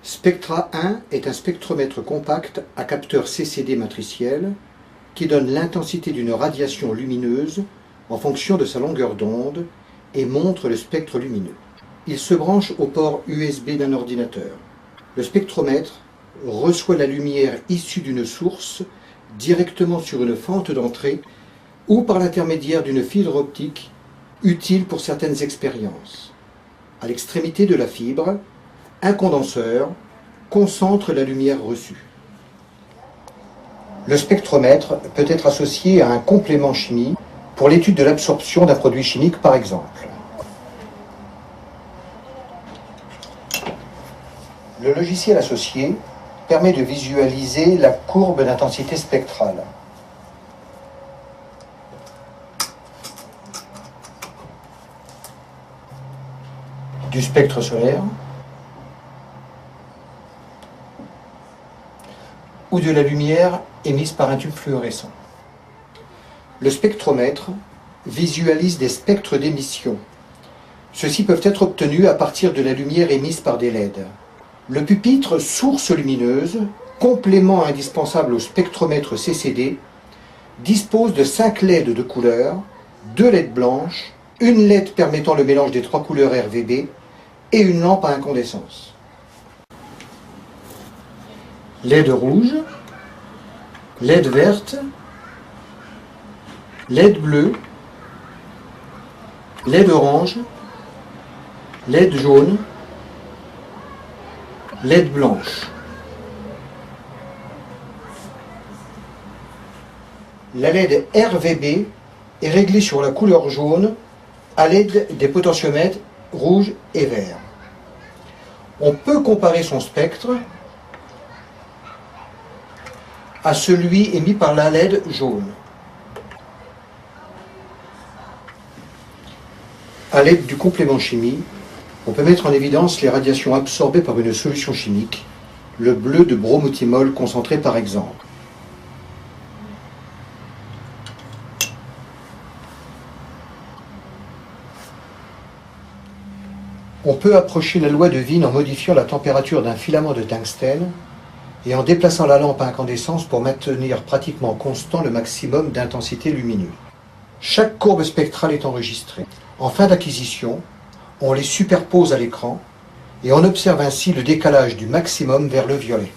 Spectra 1 est un spectromètre compact à capteur CCD matriciel qui donne l'intensité d'une radiation lumineuse en fonction de sa longueur d'onde et montre le spectre lumineux. Il se branche au port USB d'un ordinateur. Le spectromètre reçoit la lumière issue d'une source directement sur une fente d'entrée ou par l'intermédiaire d'une fibre optique utile pour certaines expériences. À l'extrémité de la fibre, un condenseur concentre la lumière reçue. Le spectromètre peut être associé à un complément chimique pour l'étude de l'absorption d'un produit chimique par exemple. Le logiciel associé permet de visualiser la courbe d'intensité spectrale. Du spectre solaire ou de la lumière émise par un tube fluorescent. Le spectromètre visualise des spectres d'émission. Ceux-ci peuvent être obtenus à partir de la lumière émise par des LED. Le pupitre source lumineuse, complément indispensable au spectromètre CCD, dispose de 5 LED de couleur, 2 LED blanches, une LED permettant le mélange des 3 couleurs RVB et une lampe à incandescence. LED rouge, LED verte, LED bleu, LED orange, LED jaune, LED blanche. La LED RVB est réglée sur la couleur jaune à l'aide des potentiomètres rouge et vert. On peut comparer son spectre à celui émis par la LED jaune. À l'aide du complément chimie, on peut mettre en évidence les radiations absorbées par une solution chimique, le bleu de bromothymol concentré par exemple. On peut approcher la loi de Wien en modifiant la température d'un filament de tungstène et en déplaçant la lampe à incandescence pour maintenir pratiquement constant le maximum d'intensité lumineuse. Chaque courbe spectrale est enregistrée. En fin d'acquisition, on les superpose à l'écran et on observe ainsi le décalage du maximum vers le violet.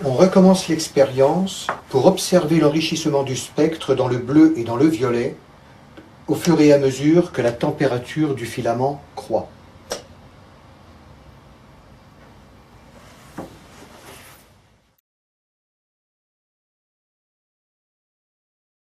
On recommence l'expérience pour observer l'enrichissement du spectre dans le bleu et dans le violet au fur et à mesure que la température du filament croît.